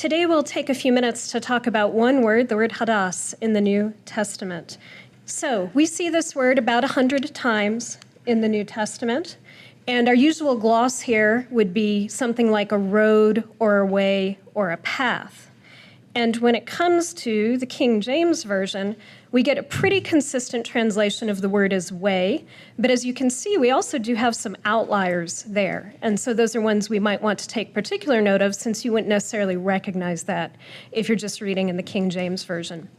today we'll take a few minutes to talk about one word, the word hodos, in the New Testament. So we see this word about 100 times in the New Testament, and our usual gloss here would be something like a road or a way or a path. And when it comes to the King James Version, we get a pretty consistent translation of the word as way, but as you can see, we also do have some outliers there. And so those are ones we might want to take particular note of, since you wouldn't necessarily recognize that if you're just reading in the King James Version.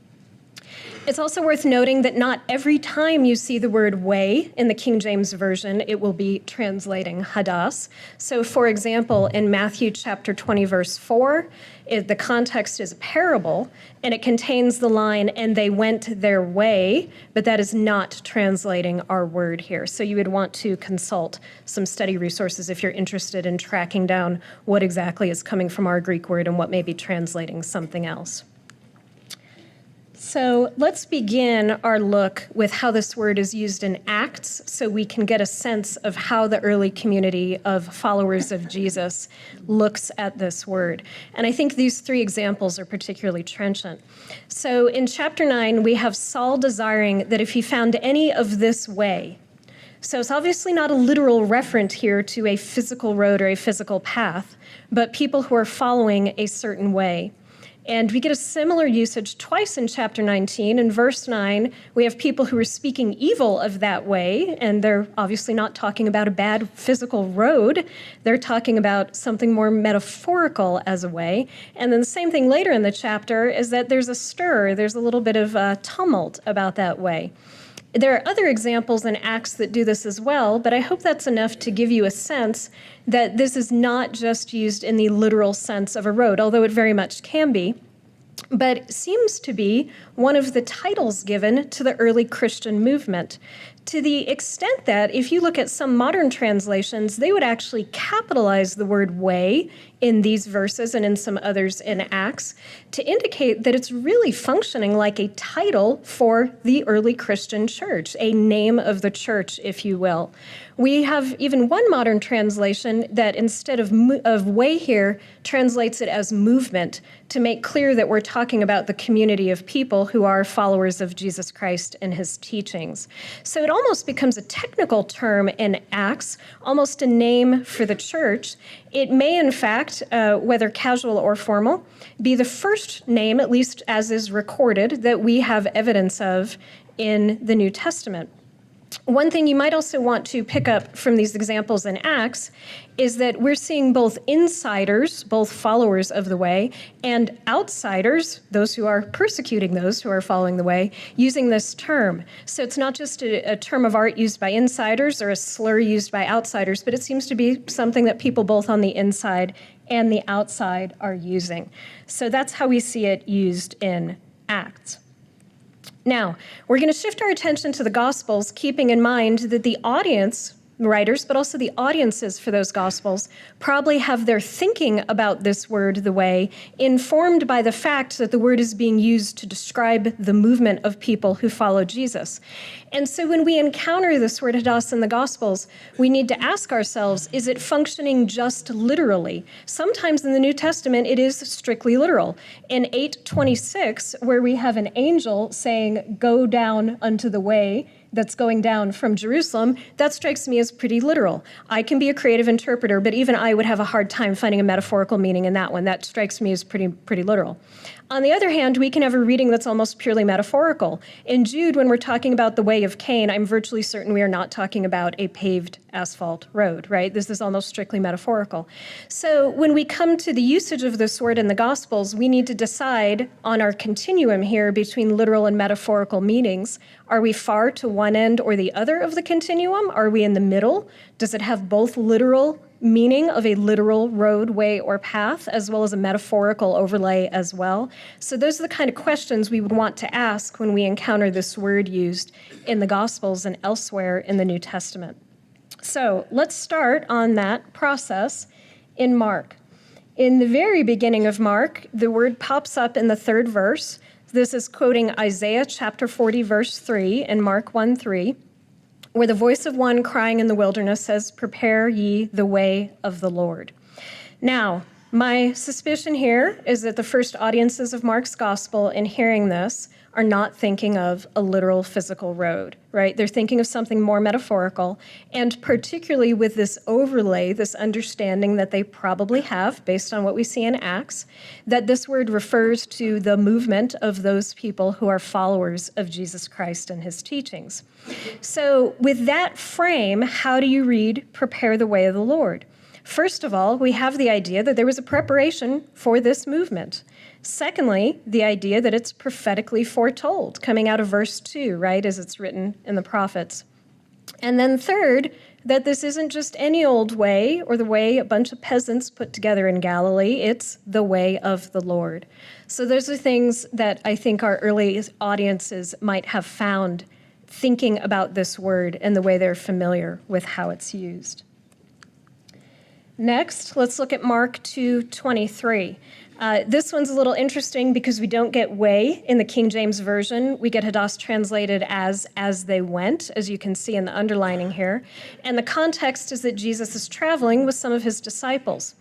It's also worth noting that not every time you see the word way in the King James Version, it will be translating hodos. So for example, in Matthew chapter 20, verse 4, the context is a parable, and it contains the line, and they went their way, but that is not translating our word here. So you would want to consult some study resources if you're interested in tracking down what exactly is coming from our Greek word and what may be translating something else. So let's begin our look with how this word is used in Acts, so we can get a sense of how the early community of followers of Jesus looks at this word. And I think these three examples are particularly trenchant. So in chapter 9, we have Saul desiring that if he found any of this way, so it's obviously not a literal reference here to a physical road or a physical path, but people who are following a certain way. And we get a similar usage twice in chapter 19. In verse 9, we have people who are speaking evil of that way, and they're obviously not talking about a bad physical road. They're talking about something more metaphorical as a way. And then the same thing later in the chapter is that there's a stir, there's a little bit of tumult about that way. There are other examples in Acts that do this as well, but I hope that's enough to give you a sense that this is not just used in the literal sense of a road, although it very much can be, but it seems to be one of the titles given to the early Christian movement, to the extent that if you look at some modern translations, they would actually capitalize the word way in these verses and in some others in Acts to indicate that it's really functioning like a title for the early Christian church, a name of the church, if you will. We have even one modern translation that instead of way here translates it as movement to make clear that we're talking about the community of people who are followers of Jesus Christ and his teachings. So it almost becomes a technical term in Acts, almost a name for the church. It may, in fact, whether casual or formal, be the first name, at least as is recorded, that we have evidence of in the New Testament. One thing you might also want to pick up from these examples in Acts is that we're seeing both insiders, both followers of the way, and outsiders, those who are persecuting those who are following the way, using this term. So it's not just a term of art used by insiders or a slur used by outsiders, but it seems to be something that people both on the inside and the outside are using. So that's how we see it used in Acts. Now, we're going to shift our attention to the Gospels, keeping in mind that the audience writers, but also the audiences for those Gospels, probably have their thinking about this word, the way, informed by the fact that the word is being used to describe the movement of people who follow Jesus. And so when we encounter this word hodos in the Gospels, we need to ask ourselves, is it functioning just literally? Sometimes in the New Testament, it is strictly literal. In 8:26, where we have an angel saying, "Go down unto the way," that's going down from Jerusalem, that strikes me as pretty literal. I can be a creative interpreter, but even I would have a hard time finding a metaphorical meaning in that one. That strikes me as pretty literal. On the other hand, we can have a reading that's almost purely metaphorical. In Jude, when we're talking about the way of Cain, I'm virtually certain we are not talking about a paved asphalt road, right? This is almost strictly metaphorical. So when we come to the usage of this word in the Gospels, we need to decide on our continuum here between literal and metaphorical meanings. Are we far to one end or the other of the continuum? Are we in the middle? Does it have both literal meaning of a literal road, way, or path, as well as a metaphorical overlay as well? So those are the kind of questions we would want to ask when we encounter this word used in the Gospels and elsewhere in the New Testament. So let's start on that process in Mark. In the very beginning of Mark, the word pops up in the third verse. This is quoting Isaiah chapter 40, verse 3 in Mark 1:3. Where the voice of one crying in the wilderness says, "Prepare ye the way of the Lord." Now, My suspicion here is that the first audiences of Mark's gospel in hearing this are not thinking of a literal physical road, right? They're thinking of something more metaphorical, and particularly with this overlay, this understanding that they probably have, based on what we see in Acts, that this word refers to the movement of those people who are followers of Jesus Christ and his teachings. So with that frame, how do you read, "Prepare the way of the Lord"? First of all, we have the idea that there was a preparation for this movement. Secondly, the idea that it's prophetically foretold, coming out of verse 2, right, as it's written in the prophets. And then third, that this isn't just any old way or the way a bunch of peasants put together in Galilee. It's the way of the Lord. So those are things that I think our early audiences might have found thinking about this word and the way they're familiar with how it's used. Next, let's look at Mark 2:23. This one's a little interesting because we don't get "way" in the King James Version. We get hodos translated as they went, as you can see in the underlining here. And the context is that Jesus is traveling with some of his disciples.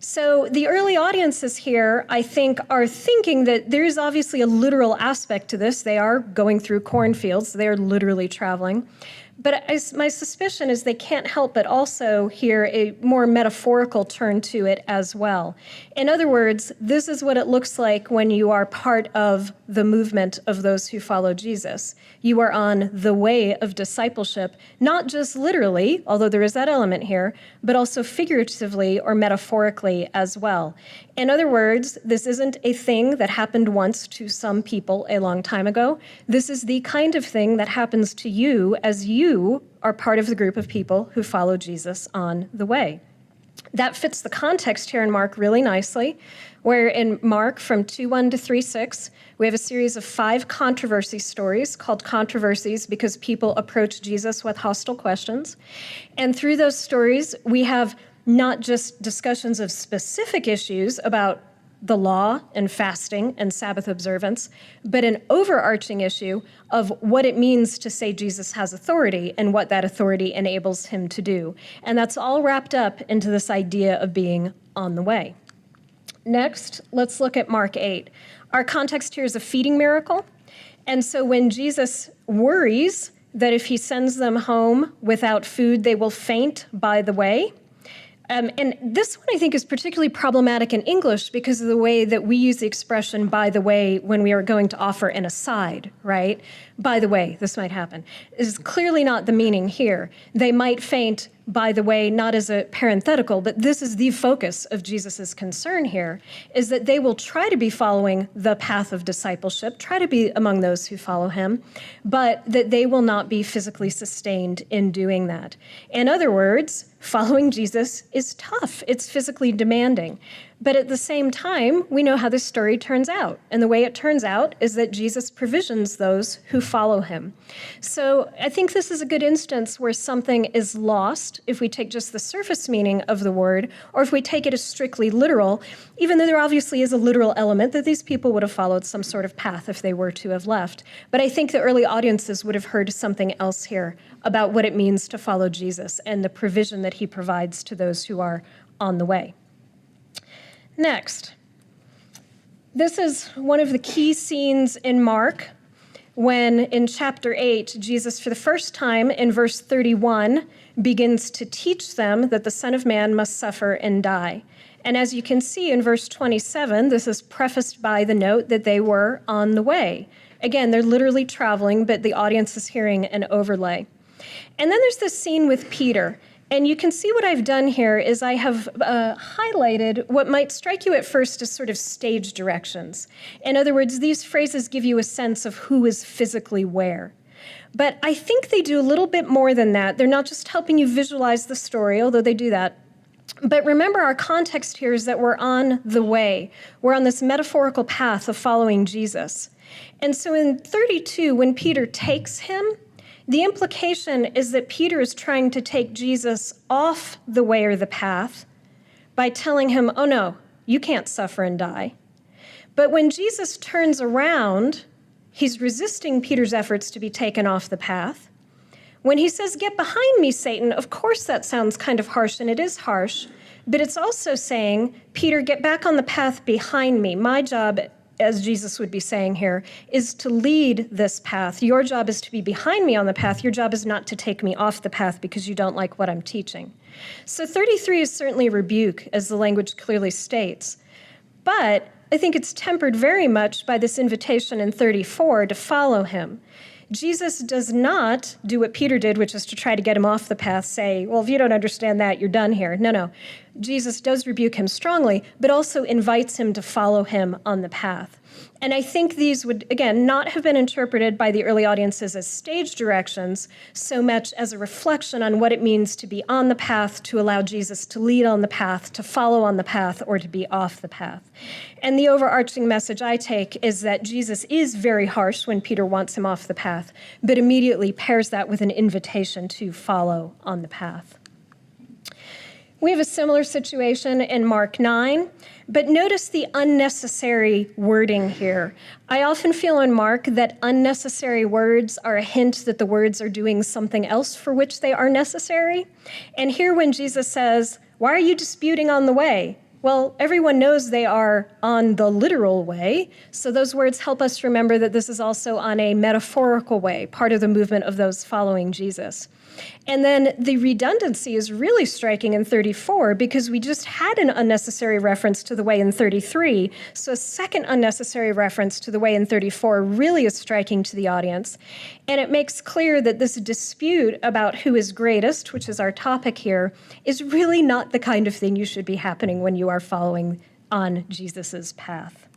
So the early audiences here, I think, are thinking that there is obviously a literal aspect to this. They are going through cornfields. They are literally traveling. But my suspicion is they can't help but also hear a more metaphorical turn to it as well. In other words, this is what it looks like when you are part of the movement of those who follow Jesus. You are on the way of discipleship, not just literally, although there is that element here, but also figuratively or metaphorically as well. In other words, this isn't a thing that happened once to some people a long time ago. This is the kind of thing that happens to you as you are part of the group of people who follow Jesus on the way. That fits the context here in Mark really nicely, where in Mark from 2:1 to 3:6, we have a series of 5 controversy stories called controversies because people approach Jesus with hostile questions. And through those stories, we have not just discussions of specific issues about the law and fasting and Sabbath observance, but an overarching issue of what it means to say Jesus has authority and what that authority enables him to do. And that's all wrapped up into this idea of being on the way. Next, let's look at Mark 8. Our context here is a feeding miracle. And so when Jesus worries that if he sends them home without food, they will faint by the way, and this one I think is particularly problematic in English because of the way that we use the expression "by the way" when we are going to offer an aside, right? By the way, this might happen. Is clearly not the meaning here. They might faint, by the way, not as a parenthetical, but this is the focus of Jesus's concern here, is that they will try to be following the path of discipleship, try to be among those who follow him, but that they will not be physically sustained in doing that. In other words, following Jesus is tough. It's physically demanding. But at the same time, we know how this story turns out. And the way it turns out is that Jesus provisions those who follow him. So I think this is a good instance where something is lost if we take just the surface meaning of the word, or if we take it as strictly literal, even though there obviously is a literal element that these people would have followed some sort of path if they were to have left. But I think the early audiences would have heard something else here about what it means to follow Jesus and the provision that he provides to those who are on the way. Next, this is one of the key scenes in Mark when in chapter 8, Jesus for the first time in verse 31 begins to teach them that the Son of Man must suffer and die. And as you can see in verse 27, this is prefaced by the note that they were on the way. Again, they're literally traveling, but the audience is hearing an overlay. And then there's this scene with Peter. And you can see what I've done here is I have highlighted what might strike you at first as sort of stage directions. In other words, these phrases give you a sense of who is physically where. But I think they do a little bit more than that. They're not just helping you visualize the story, although they do that. But remember, our context here is that we're on the way. We're on this metaphorical path of following Jesus. And so in 32, when Peter takes him, the implication is that Peter is trying to take Jesus off the way or the path by telling him, oh no, you can't suffer and die. But when Jesus turns around, he's resisting Peter's efforts to be taken off the path. When he says, get behind me, Satan, of course that sounds kind of harsh, and it is harsh. But it's also saying, Peter, get back on the path behind me. My job, as Jesus would be saying here, is to lead this path. Your job is to be behind me on the path. Your job is not to take me off the path because you don't like what I'm teaching. So 33 is certainly a rebuke, as the language clearly states. But I think it's tempered very much by this invitation in 34 to follow him. Jesus does not do what Peter did, which is to try to get him off the path, say, well, if you don't understand that, you're done here. No. Jesus does rebuke him strongly, but also invites him to follow him on the path. And I think these would, again, not have been interpreted by the early audiences as stage directions so much as a reflection on what it means to be on the path, to allow Jesus to lead on the path, to follow on the path, or to be off the path. And the overarching message I take is that Jesus is very harsh when Peter wants him off the path, but immediately pairs that with an invitation to follow on the path. We have a similar situation in Mark 9, but notice the unnecessary wording here. I often feel in Mark that unnecessary words are a hint that the words are doing something else for which they are necessary. And here when Jesus says, why are you disputing on the way? Well, everyone knows they are on the literal way, so those words help us remember that this is also on a metaphorical way, part of the movement of those following Jesus. And then the redundancy is really striking in 34 because we just had an unnecessary reference to the way in 33, so a second unnecessary reference to the way in 34 really is striking to the audience. And it makes clear that this dispute about who is greatest, which is our topic here, is really not the kind of thing you should be happening when you are following on Jesus's path.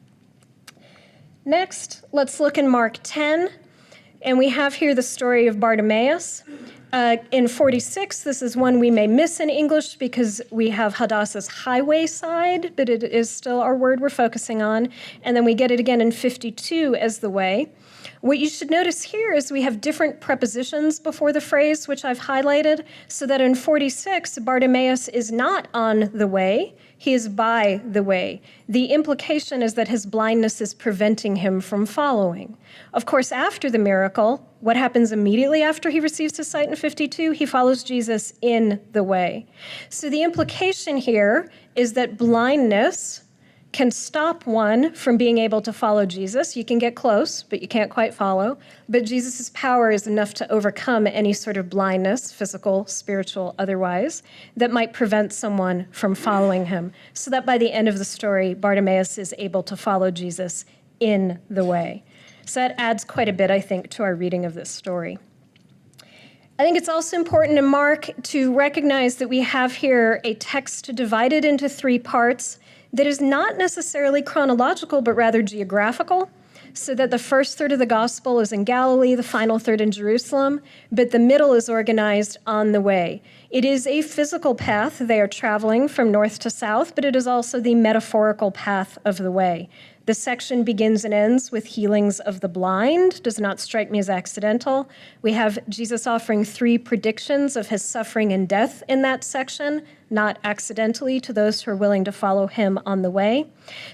Next, let's look in Mark 10, and we have here the story of Bartimaeus. In 46, this is one we may miss in English because we have hodos as highway side, but it is still our word we're focusing on. And then we get it again in 52 as the way. What you should notice here is we have different prepositions before the phrase, which I've highlighted, so that in 46, Bartimaeus is not on the way, he is by the way. The implication is that his blindness is preventing him from following. Of course, after the miracle, what happens immediately after he receives his sight in 52? He follows Jesus in the way. So the implication here is that blindness can stop one from being able to follow Jesus. You can get close, but you can't quite follow. But Jesus' power is enough to overcome any sort of blindness, physical, spiritual, otherwise, that might prevent someone from following him. So that by the end of the story, Bartimaeus is able to follow Jesus in the way. So that adds quite a bit, I think, to our reading of this story. I think it's also important in Mark to recognize that we have here a text divided into three parts that is not necessarily chronological, but rather geographical, so that the first third of the gospel is in Galilee, the final third in Jerusalem, but the middle is organized on the way. It is a physical path. They are traveling from north to south, but it is also the metaphorical path of the way. The section begins and ends with healings of the blind. Does not strike me as accidental. We have Jesus offering 3 predictions of his suffering and death in that section, not accidentally to those who are willing to follow him on the way.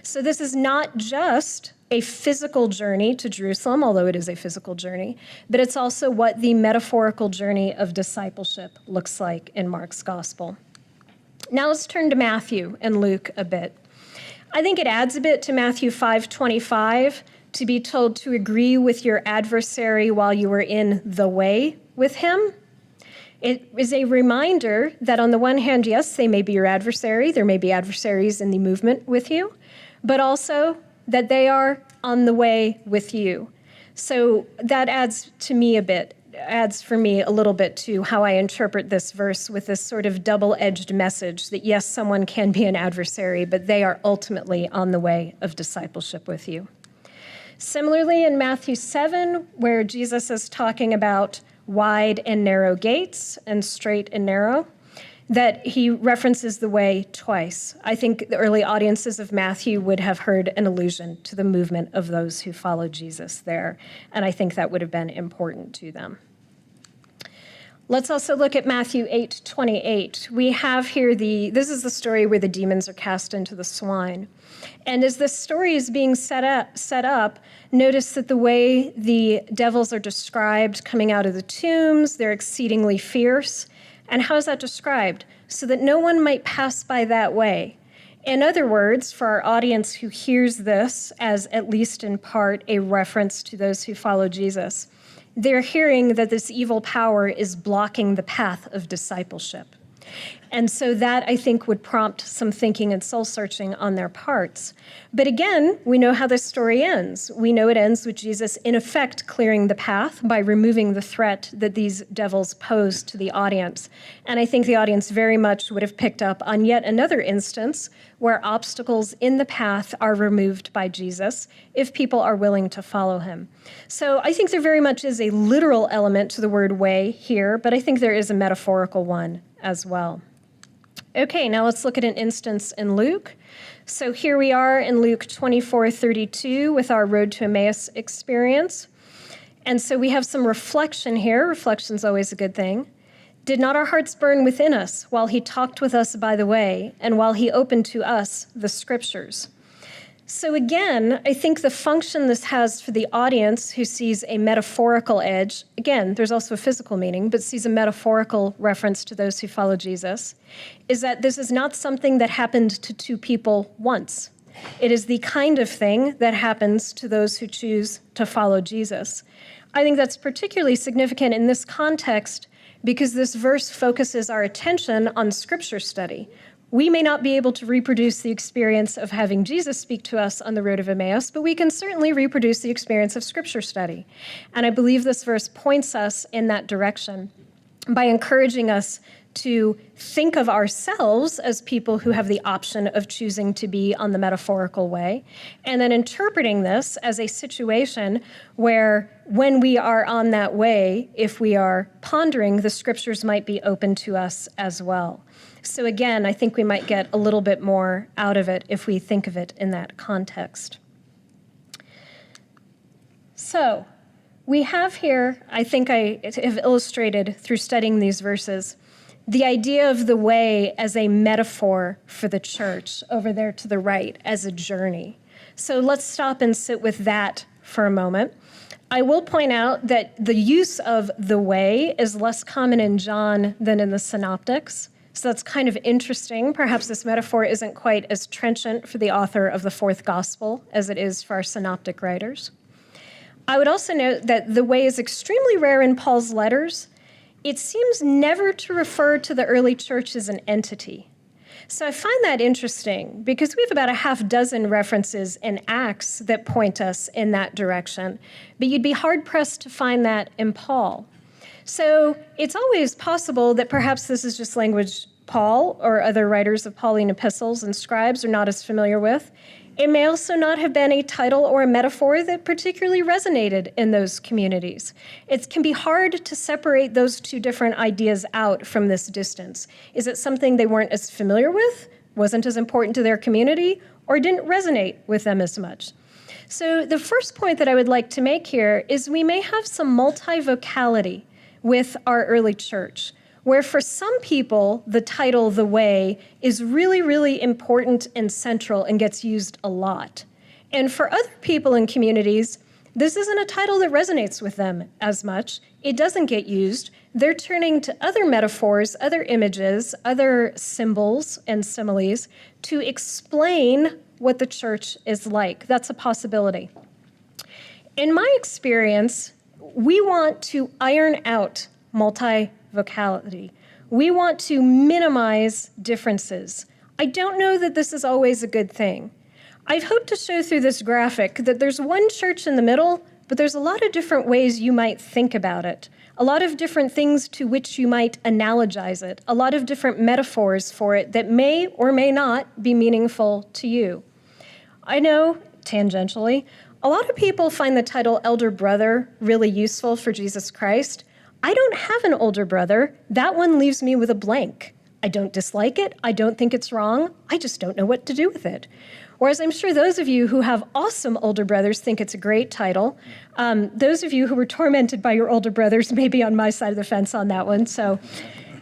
So this is not just a physical journey to Jerusalem, although it is a physical journey, but it's also what the metaphorical journey of discipleship looks like in Mark's gospel. Now let's turn to Matthew and Luke a bit. I think it adds a bit to Matthew 5:25 to be told to agree with your adversary while you are in the way with him. It is a reminder that on the one hand, yes, they may be your adversary. There may be adversaries in the movement with you, but also that they are on the way with you. So that adds for me a little bit to how I interpret this verse with this sort of double-edged message that yes, someone can be an adversary, but they are ultimately on the way of discipleship with you. Similarly, in Matthew 7, where Jesus is talking about wide and narrow gates and straight and narrow, that he references the way twice. I think the early audiences of Matthew would have heard an allusion to the movement of those who followed Jesus there, and I think that would have been important to them. Let's also look at Matthew 8:28. We have here this is the story where the demons are cast into the swine. And as this story is being set up, notice that the way the devils are described coming out of the tombs, they're exceedingly fierce. And how is that described? so that no one might pass by that way. In other words, for our audience who hears this as at least in part a reference to those who follow Jesus, they're hearing that this evil power is blocking the path of discipleship. And so that, I think, would prompt some thinking and soul-searching on their parts. But again, we know how this story ends. We know it ends with Jesus, in effect, clearing the path by removing the threat that these devils pose to the audience. And I think the audience very much would have picked up on yet another instance where obstacles in the path are removed by Jesus if people are willing to follow him. So I think there very much is a literal element to the word way here, but I think there is a metaphorical one as well. Okay, now let's look at an instance in Luke. So here we are in Luke 24:32 with our Road to Emmaus experience. And so we have some reflection here. Reflection's always a good thing. Did not our hearts burn within us while he talked with us by the way, and while he opened to us the scriptures? So again, I think the function this has for the audience who sees a metaphorical edge, again, there's also a physical meaning, but sees a metaphorical reference to those who follow Jesus, is that this is not something that happened to two people once. It is the kind of thing that happens to those who choose to follow Jesus. I think that's particularly significant in this context because this verse focuses our attention on scripture study. We may not be able to reproduce the experience of having Jesus speak to us on the road of Emmaus, but we can certainly reproduce the experience of scripture study. And I believe this verse points us in that direction by encouraging us to think of ourselves as people who have the option of choosing to be on the metaphorical way, and then interpreting this as a situation where when we are on that way, if we are pondering, the scriptures might be open to us as well. So again, I think we might get a little bit more out of it if we think of it in that context. So we have here, I think I have illustrated through studying these verses, the idea of the way as a metaphor for the church over there to the right as a journey. So let's stop and sit with that for a moment. I will point out that the use of the way is less common in John than in the synoptics. So that's kind of interesting. Perhaps this metaphor isn't quite as trenchant for the author of the fourth gospel as it is for our synoptic writers. I would also note that the way is extremely rare in Paul's letters. It seems never to refer to the early church as an entity. So I find that interesting because we have about a half dozen references in Acts that point us in that direction, but you'd be hard-pressed to find that in Paul. So it's always possible that perhaps this is just language Paul or other writers of Pauline epistles and scribes are not as familiar with. It may also not have been a title or a metaphor that particularly resonated in those communities. It can be hard to separate those two different ideas out from this distance. Is it something they weren't as familiar with, wasn't as important to their community, or didn't resonate with them as much? So the first point that I would like to make here is we may have some multivocality with our early church, where for some people, the title, the way, is really, really important and central and gets used a lot. And for other people in communities, this isn't a title that resonates with them as much. It doesn't get used. They're turning to other metaphors, other images, other symbols and similes to explain what the church is like. That's a possibility. In my experience, we want to iron out multivocality. We want to minimize differences. I don't know that this is always a good thing. I've hoped to show through this graphic that there's one church in the middle, but there's a lot of different ways you might think about it, a lot of different things to which you might analogize it, a lot of different metaphors for it that may or may not be meaningful to you. I know, tangentially, a lot of people find the title elder brother really useful for Jesus Christ. I don't have an older brother. That one leaves me with a blank. I don't dislike it. I don't think it's wrong. I just don't know what to do with it. Whereas I'm sure those of you who have awesome older brothers think it's a great title. Those of you who were tormented by your older brothers may be on my side of the fence on that one. So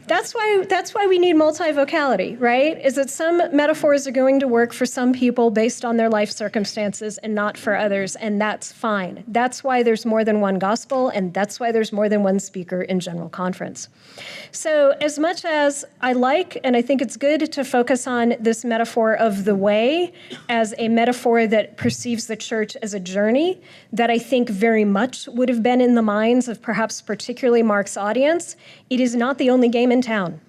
That's why we need multivocality, right? Is that some metaphors are going to work for some people based on their life circumstances and not for others, and that's fine. That's why there's more than one gospel, and that's why there's more than one speaker in general conference. So as much as I like, and I think it's good to focus on this metaphor of the way as a metaphor that perceives the church as a journey, that I think very much would have been in the minds of perhaps particularly Mark's audience, it is not the only game in town.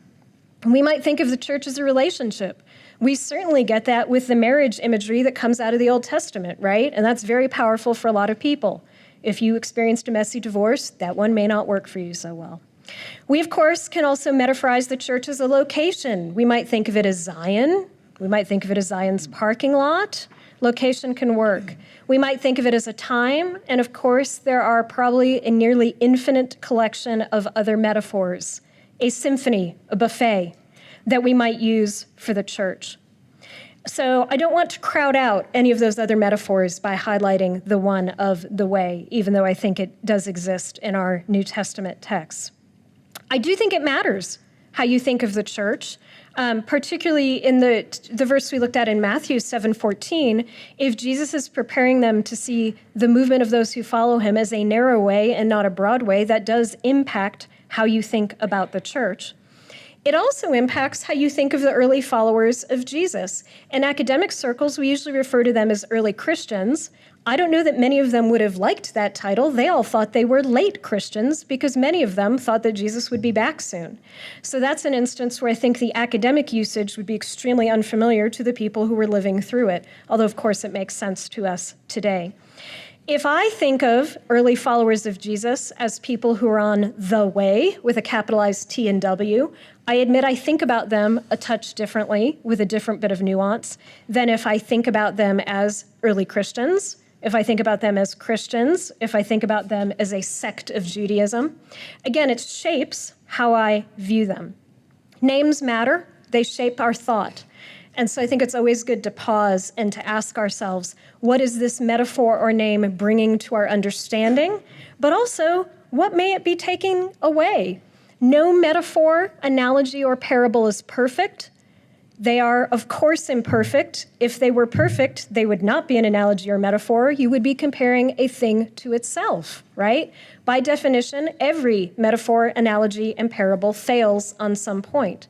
We might think of the church as a relationship. We certainly get that with the marriage imagery that comes out of the Old Testament, right? And that's very powerful for a lot of people. If you experienced a messy divorce, that one may not work for you so well. We, of course, can also metaphorize the church as a location. We might think of it as Zion. We might think of it as Zion's parking lot. Location can work. We might think of it as a time. And of course, there are probably a nearly infinite collection of other metaphors. A symphony, a buffet that we might use for the church. So I don't want to crowd out any of those other metaphors by highlighting the one of the way, even though I think it does exist in our New Testament texts. I do think it matters how you think of the church, particularly in the verse we looked at in Matthew 7:14. If Jesus is preparing them to see the movement of those who follow him as a narrow way and not a broad way, that does impact how you think about the church. It also impacts how you think of the early followers of Jesus. In academic circles, we usually refer to them as early Christians. I don't know that many of them would have liked that title. They all thought they were late Christians because many of them thought that Jesus would be back soon. So that's an instance where I think the academic usage would be extremely unfamiliar to the people who were living through it, although of course it makes sense to us today. If I think of early followers of Jesus as people who are on the way with a capitalized T and W, I admit I think about them a touch differently with a different bit of nuance than if I think about them as early Christians, if I think about them as Christians, if I think about them as a sect of Judaism. Again, it shapes how I view them. Names matter. They shape our thought. And so I think it's always good to pause and to ask ourselves, what is this metaphor or name bringing to our understanding? But also, what may it be taking away? No metaphor, analogy, or parable is perfect. They are, of course, imperfect. If they were perfect, they would not be an analogy or metaphor. You would be comparing a thing to itself, right? By definition, every metaphor, analogy, and parable fails on some point.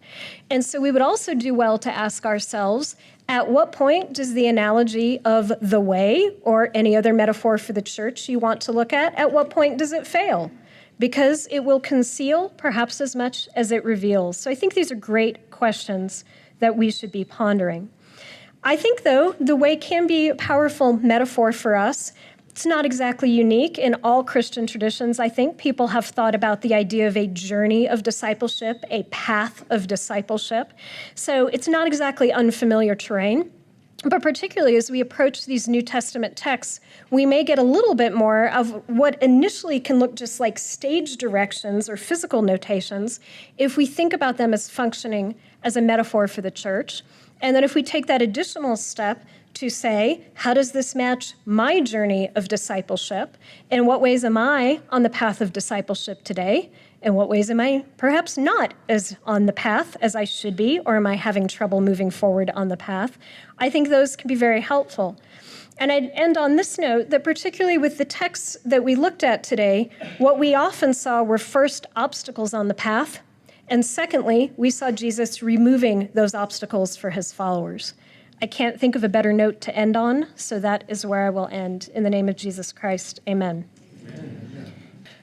And so we would also do well to ask ourselves, at what point does the analogy of the way or any other metaphor for the church you want to look at what point does it fail? Because it will conceal perhaps as much as it reveals. So I think these are great questions that we should be pondering. I think, though, the way can be a powerful metaphor for us. It's not exactly unique. In all Christian traditions, I think people have thought about the idea of a journey of discipleship, a path of discipleship. So it's not exactly unfamiliar terrain. But particularly as we approach these New Testament texts, we may get a little bit more of what initially can look just like stage directions or physical notations if we think about them as functioning as a metaphor for the church. And then if we take that additional step to say, how does this match my journey of discipleship? In what ways am I on the path of discipleship today? In what ways am I perhaps not as on the path as I should be, or am I having trouble moving forward on the path? I think those can be very helpful. And I'd end on this note that particularly with the texts that we looked at today, what we often saw were first obstacles on the path, and secondly, we saw Jesus removing those obstacles for his followers. I can't think of a better note to end on, so that is where I will end. In the name of Jesus Christ, amen. Amen.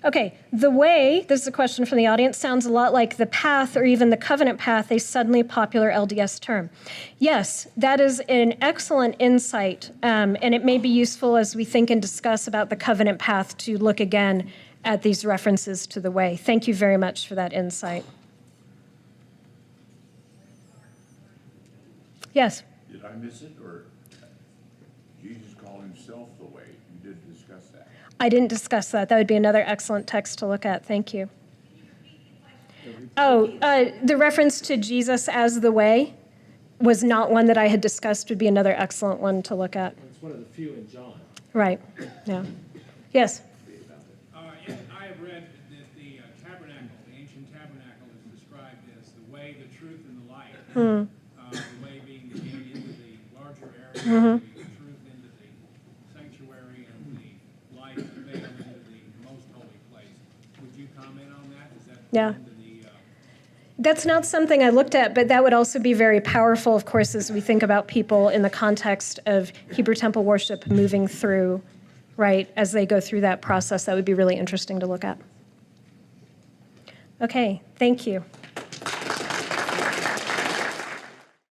Okay, the way, this is a question from the audience, sounds a lot like the path or even the covenant path, a suddenly popular LDS term. Yes, that is an excellent insight, and it may be useful as we think and discuss about the covenant path to look again at these references to the way. Thank you very much for that insight. Yes? Did I miss it, or Jesus called himself the way? You did discuss that. I didn't discuss that. That would be another excellent text to look at. Thank you. Oh, the reference to Jesus as the way was not one that I had discussed. Would be another excellent one to look at. It's one of the few in John. Right. Yeah. Yes? I have read that the tabernacle, the ancient tabernacle, is described as the way, the truth, and the light. The way being the gate into the larger area, the truth into the sanctuary, and the light, the veil into the most holy place. Would you comment on that? Is that Yeah. into the That's not something I looked at, but that would also be very powerful, of course, as we think about people in the context of Hebrew temple worship moving through, right, as they go through that process. That would be really interesting to look at. Okay, thank you.